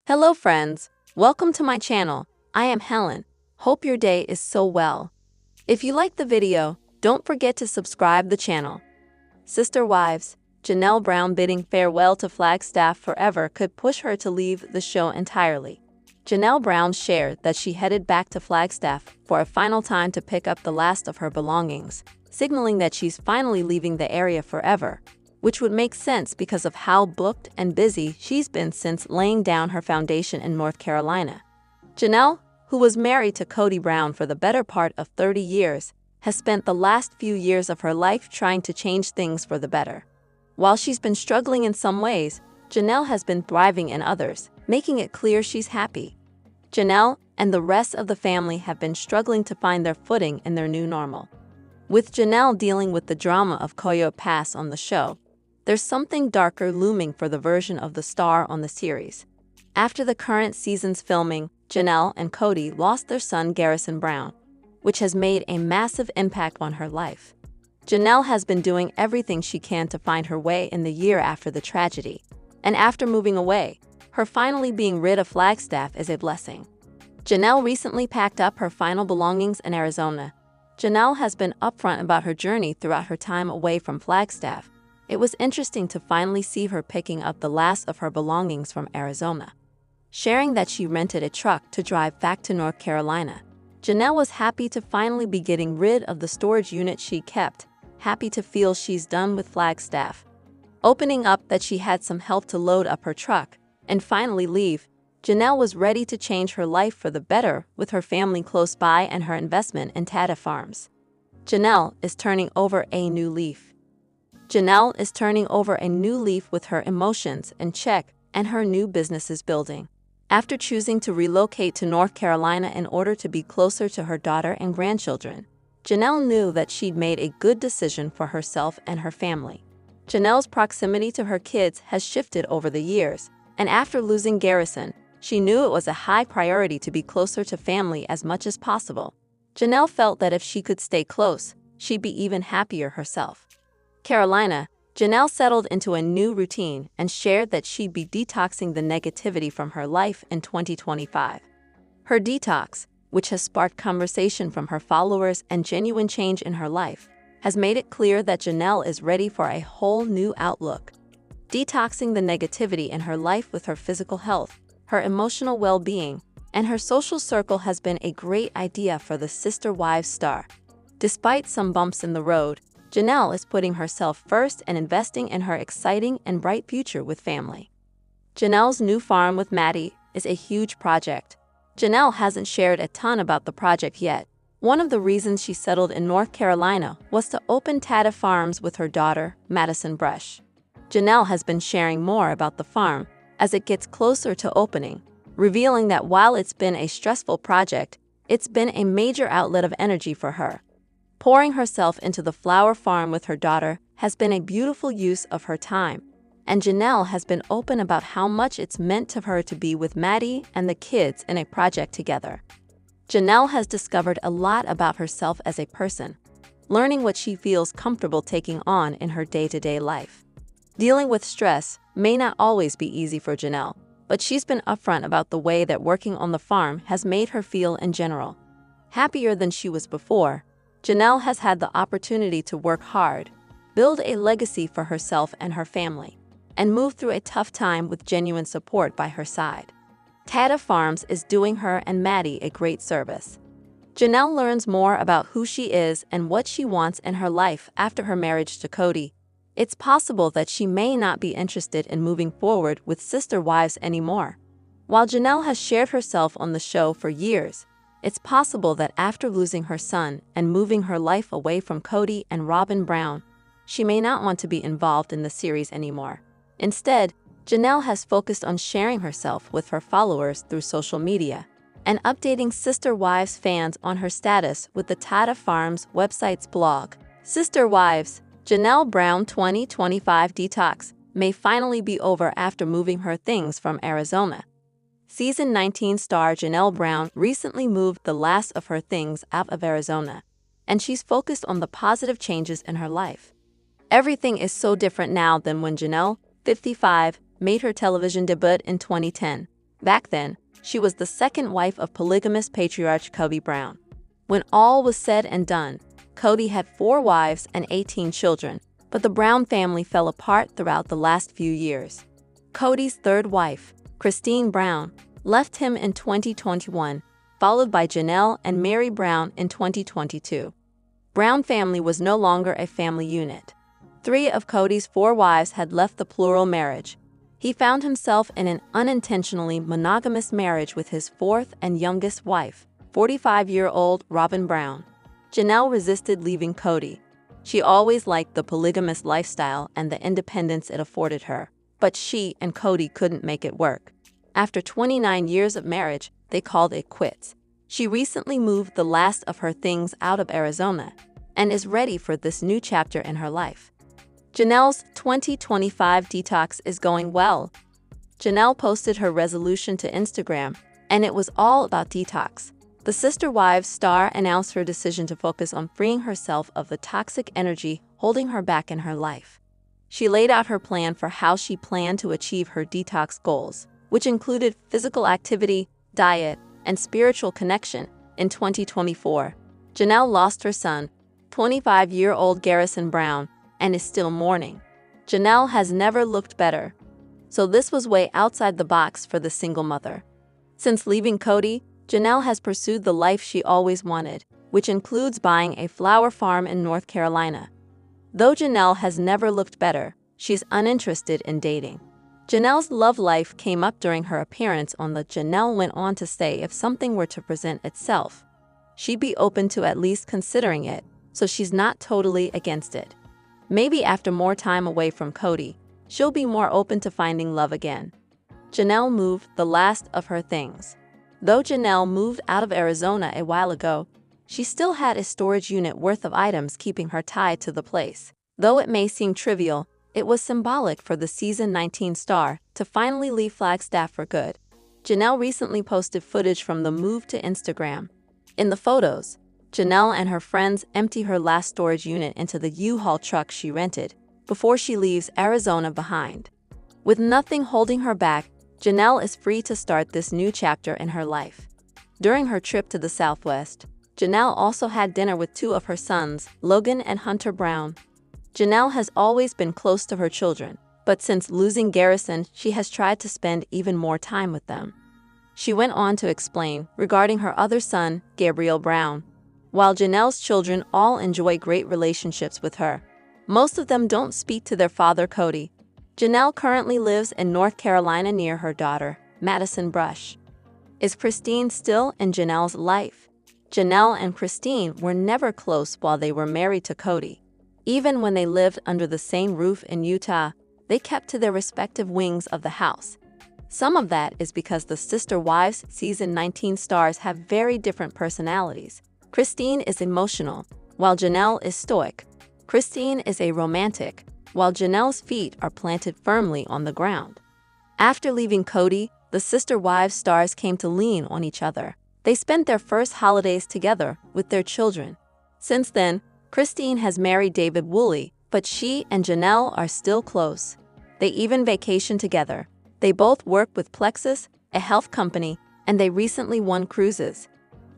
Hello friends, welcome to my channel. I am Helen. Hope your day is so well. If you liked the video, don't forget to subscribe the channel. Sister Wives, Janelle Brown bidding farewell to Flagstaff forever could push her to leave the show entirely. Janelle Brown shared that she headed back to Flagstaff for a final time to pick up the last of her belongings, signaling that she's finally leaving the area forever, which would make sense because of how booked and busy she's been since laying down her foundation in North Carolina. Janelle, who was married to Cody Brown for the better part of 30 years, has spent the last few years of her life trying to change things for the better. While she's been struggling in some ways, Janelle has been thriving in others, making it clear she's happy. Janelle and the rest of the family have been struggling to find their footing in their new normal. With Janelle dealing with the drama of Coyote Pass on the show, there's something darker looming for the version of the star on the series. After the current season's filming, Janelle and Cody lost their son Garrison Brown, which has made a massive impact on her life. Janelle has been doing everything she can to find her way in the year after the tragedy, and after moving away, her finally being rid of Flagstaff is a blessing. Janelle recently packed up her final belongings in Arizona. Janelle has been upfront about her journey throughout her time away from Flagstaff. It was interesting to finally see her picking up the last of her belongings from Arizona. Sharing that she rented a truck to drive back to North Carolina, Janelle was happy to finally be getting rid of the storage unit she kept, happy to feel she's done with Flagstaff. Opening up that she had some help to load up her truck and finally leave, Janelle was ready to change her life for the better with her family close by and her investment in Tata Farms. Janelle is turning over a new leaf. Janelle is turning over a new leaf with her emotions in check and her new business is building. After choosing to relocate to North Carolina in order to be closer to her daughter and grandchildren, Janelle knew that she'd made a good decision for herself and her family. Janelle's proximity to her kids has shifted over the years, and after losing Garrison, she knew it was a high priority to be closer to family as much as possible. Janelle felt that if she could stay close, she'd be even happier herself. Carolina, Janelle settled into a new routine and shared that she'd be detoxing the negativity from her life in 2025. Her detox, which has sparked conversation from her followers and genuine change in her life, has made it clear that Janelle is ready for a whole new outlook. Detoxing the negativity in her life with her physical health, her emotional well-being, and her social circle has been a great idea for the Sister Wives star. Despite some bumps in the road, Janelle is putting herself first and investing in her exciting and bright future with family. Janelle's new farm with Maddie is a huge project. Janelle hasn't shared a ton about the project yet. One of the reasons she settled in North Carolina was to open Tata Farms with her daughter, Madison Brush. Janelle has been sharing more about the farm as it gets closer to opening, revealing that while it's been a stressful project, it's been a major outlet of energy for her. Pouring herself into the flower farm with her daughter has been a beautiful use of her time, and Janelle has been open about how much it's meant to her to be with Maddie and the kids in a project together. Janelle has discovered a lot about herself as a person, learning what she feels comfortable taking on in her day-to-day life. Dealing with stress may not always be easy for Janelle, but she's been upfront about the way that working on the farm has made her feel in general. Happier than she was before, Janelle has had the opportunity to work hard, build a legacy for herself and her family, and move through a tough time with genuine support by her side. Tata Farms is doing her and Maddie a great service. Janelle learns more about who she is and what she wants in her life after her marriage to Cody. It's possible that she may not be interested in moving forward with Sister Wives anymore. While Janelle has shared herself on the show for years, it's possible that after losing her son and moving her life away from Cody and Robin Brown, she may not want to be involved in the series anymore. Instead, Janelle has focused on sharing herself with her followers through social media and updating Sister Wives fans on her status with the Tata Farms website's blog. Sister Wives, Janelle Brown 2025 detox may finally be over after moving her things from Arizona. Season 19 star Janelle Brown recently moved the last of her things out of Arizona, and she's focused on the positive changes in her life. Everything is so different now than when Janelle, 55, made her television debut in 2010. Back then, she was the second wife of polygamous patriarch Kobe Brown. When all was said and done, Cody had 4 wives and 18 children, but the Brown family fell apart throughout the last few years. Cody's third wife, Christine Brown, left him in 2021, followed by Janelle and Mary Brown in 2022. Brown family was no longer a family unit. 3 of Cody's 4 wives had left the plural marriage. He found himself in an unintentionally monogamous marriage with his 4th and youngest wife, 45-year-old Robin Brown. Janelle resisted leaving Cody. She always liked the polygamous lifestyle and the independence it afforded her, but she and Cody couldn't make it work. After 29 years of marriage, they called it quits. She recently moved the last of her things out of Arizona and is ready for this new chapter in her life. Janelle's 2025 detox is going well. Janelle posted her resolution to Instagram, and it was all about detox. The Sister Wives star announced her decision to focus on freeing herself of the toxic energy holding her back in her life. She laid out her plan for how she planned to achieve her detox goals, which included physical activity, diet, and spiritual connection. In 2024, Janelle lost her son, 25-year-old Garrison Brown, and is still mourning. Janelle has never looked better. So this was way outside the box for the single mother. Since leaving Cody, Janelle has pursued the life she always wanted, which includes buying a flower farm in North Carolina. Though Janelle has never looked better, she's uninterested in dating. Janelle's love life came up during her appearance on the Janelle went on to say if something were to present itself, she'd be open to at least considering it, so she's not totally against it. Maybe after more time away from Cody, she'll be more open to finding love again. Janelle moved the last of her things. Though Janelle moved out of Arizona a while ago, she still had a storage unit worth of items keeping her tied to the place. Though it may seem trivial, it was symbolic for the season 19 star to finally leave Flagstaff for good. Janelle recently posted footage from the move to Instagram. In the photos, Janelle and her friends empty her last storage unit into the U-Haul truck she rented before she leaves Arizona behind. With nothing holding her back, Janelle is free to start this new chapter in her life. During her trip to the Southwest, Janelle also had dinner with 2 of her sons, Logan and Hunter Brown. Janelle has always been close to her children, but since losing Garrison, she has tried to spend even more time with them. She went on to explain regarding her other son, Gabriel Brown. While Janelle's children all enjoy great relationships with her, most of them don't speak to their father, Cody. Janelle currently lives in North Carolina near her daughter, Madison Brush. Is Christine still in Janelle's life? Janelle and Christine were never close while they were married to Cody. Even when they lived under the same roof in Utah, they kept to their respective wings of the house. Some of that is because the Sister Wives season 19 stars have very different personalities. Christine is emotional, while Janelle is stoic. Christine is a romantic, while Janelle's feet are planted firmly on the ground. After leaving Cody, the Sister Wives stars came to lean on each other. They spent their first holidays together with their children. Since then, Christine has married David Woolley, but she and Janelle are still close. They even vacation together. They both work with Plexus, a health company, and they recently won cruises.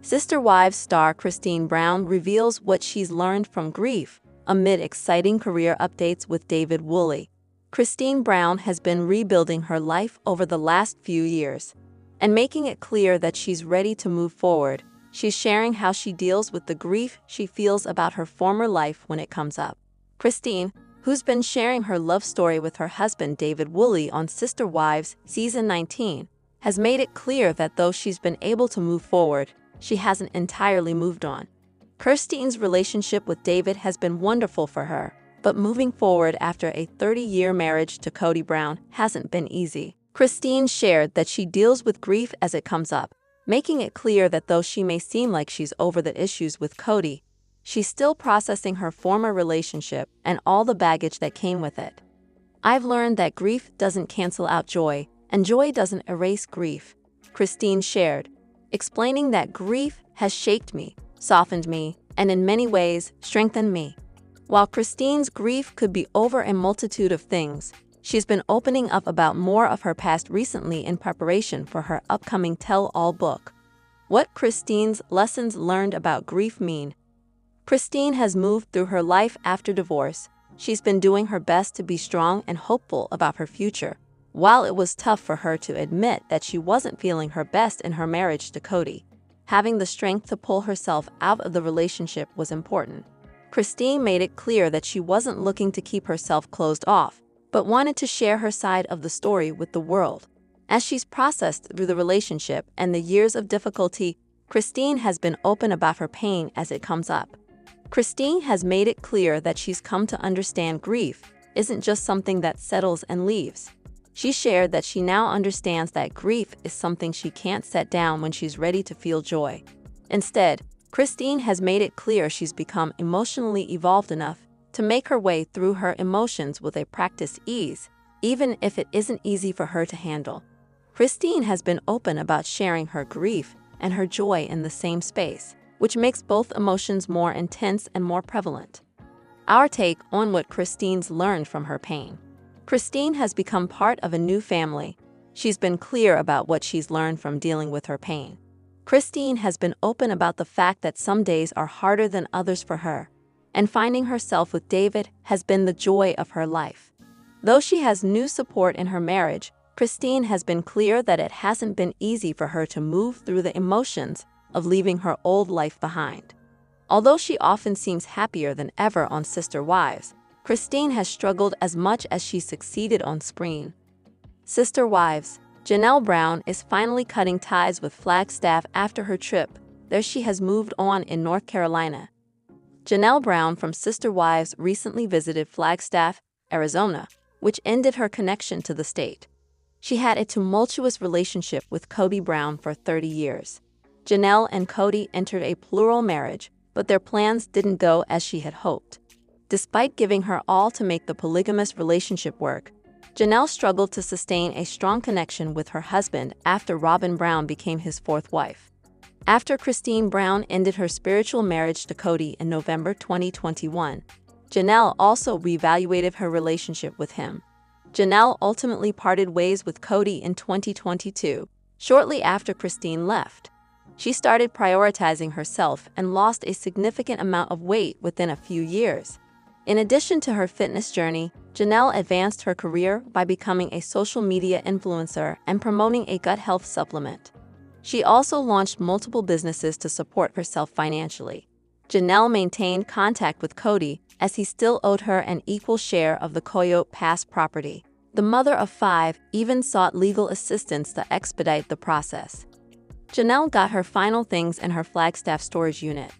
Sister Wives star Christine Brown reveals what she's learned from grief amid exciting career updates with David Woolley. Christine Brown has been rebuilding her life over the last few years and making it clear that she's ready to move forward. She's sharing how she deals with the grief she feels about her former life when it comes up. Christine, who's been sharing her love story with her husband David Woolley on Sister Wives season 19, has made it clear that though she's been able to move forward, she hasn't entirely moved on. Christine's relationship with David has been wonderful for her, but moving forward after a 30-year marriage to Cody Brown hasn't been easy. Christine shared that she deals with grief as it comes up, making it clear that though she may seem like she's over the issues with Cody, she's still processing her former relationship and all the baggage that came with it. I've learned that grief doesn't cancel out joy, and joy doesn't erase grief, Christine shared, explaining that grief has shaped me, softened me, and in many ways strengthened me. While Christine's grief could be over a multitude of things, She's been opening up about more of her past recently in preparation for her upcoming tell-all book. What Christine's lessons learned about grief mean. Christine has moved through her life after divorce. She's been doing her best to be strong and hopeful about her future, while it was tough for her to admit that she wasn't feeling her best in her marriage to Cody. Having the strength to pull herself out of the relationship was important. Christine made it clear that she wasn't looking to keep herself closed off, but wanted to share her side of the story with the world. As she's processed through the relationship and the years of difficulty, Christine has been open about her pain as it comes up. Christine has made it clear that she's come to understand grief isn't just something that settles and leaves. She shared that she now understands that grief is something she can't set down when she's ready to feel joy. Instead, Christine has made it clear she's become emotionally evolved enough to make her way through her emotions with a practiced ease, even if it isn't easy for her to handle. Christine has been open about sharing her grief and her joy in the same space, which makes both emotions more intense and more prevalent. Our take on what Christine's learned from her pain. Christine has become part of a new family. She's been clear about what she's learned from dealing with her pain. Christine has been open about the fact that some days are harder than others for her, and finding herself with David has been the joy of her life. Though she has new support in her marriage, Christine has been clear that it hasn't been easy for her to move through the emotions of leaving her old life behind. Although she often seems happier than ever on Sister Wives, Christine has struggled as much as she succeeded on screen. Sister Wives. Janelle Brown is finally cutting ties with Flagstaff after her trip. There she has moved on in North Carolina. Janelle Brown from Sister Wives recently visited Flagstaff, Arizona, which ended her connection to the state. She had a tumultuous relationship with Cody Brown for 30 years. Janelle and Cody entered a plural marriage, but their plans didn't go as she had hoped. Despite giving her all to make the polygamous relationship work, Janelle struggled to sustain a strong connection with her husband after Robin Brown became his fourth wife. After Christine Brown ended her spiritual marriage to Cody in November 2021, Janelle also reevaluated her relationship with him. Janelle ultimately parted ways with Cody in 2022, shortly after Christine left. She started prioritizing herself and lost a significant amount of weight within a few years. In addition to her fitness journey, Janelle advanced her career by becoming a social media influencer and promoting a gut health supplement. She also launched multiple businesses to support herself financially. Janelle maintained contact with Cody as he still owed her an equal share of the Coyote Pass property. The mother of 5 even sought legal assistance to expedite the process. Janelle got her final things in her Flagstaff storage unit.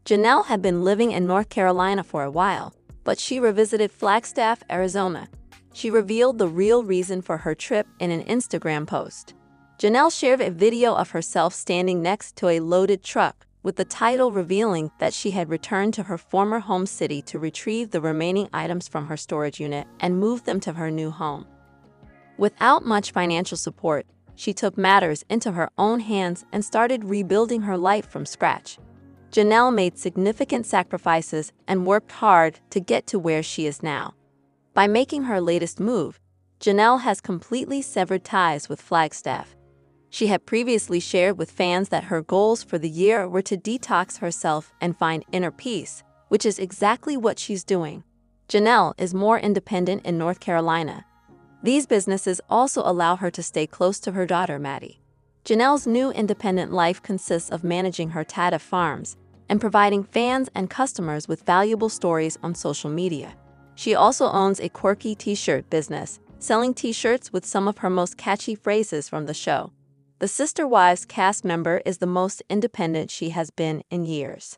Janelle had been living in North Carolina for a while, but she revisited Flagstaff, Arizona. She revealed the real reason for her trip in an Instagram post. Janelle shared a video of herself standing next to a loaded truck, with the title revealing that she had returned to her former home city to retrieve the remaining items from her storage unit and move them to her new home. Without much financial support, she took matters into her own hands and started rebuilding her life from scratch. Janelle made significant sacrifices and worked hard to get to where she is now. By making her latest move, Janelle has completely severed ties with Flagstaff. She had previously shared with fans that her goals for the year were to detox herself and find inner peace, which is exactly what she's doing. Janelle is more independent in North Carolina. These businesses also allow her to stay close to her daughter, Maddie. Janelle's new independent life consists of managing her Tata farms and providing fans and customers with valuable stories on social media. She also owns a quirky t-shirt business, selling t-shirts with some of her most catchy phrases from the show. The Sister Wives cast member is the most independent she has been in years.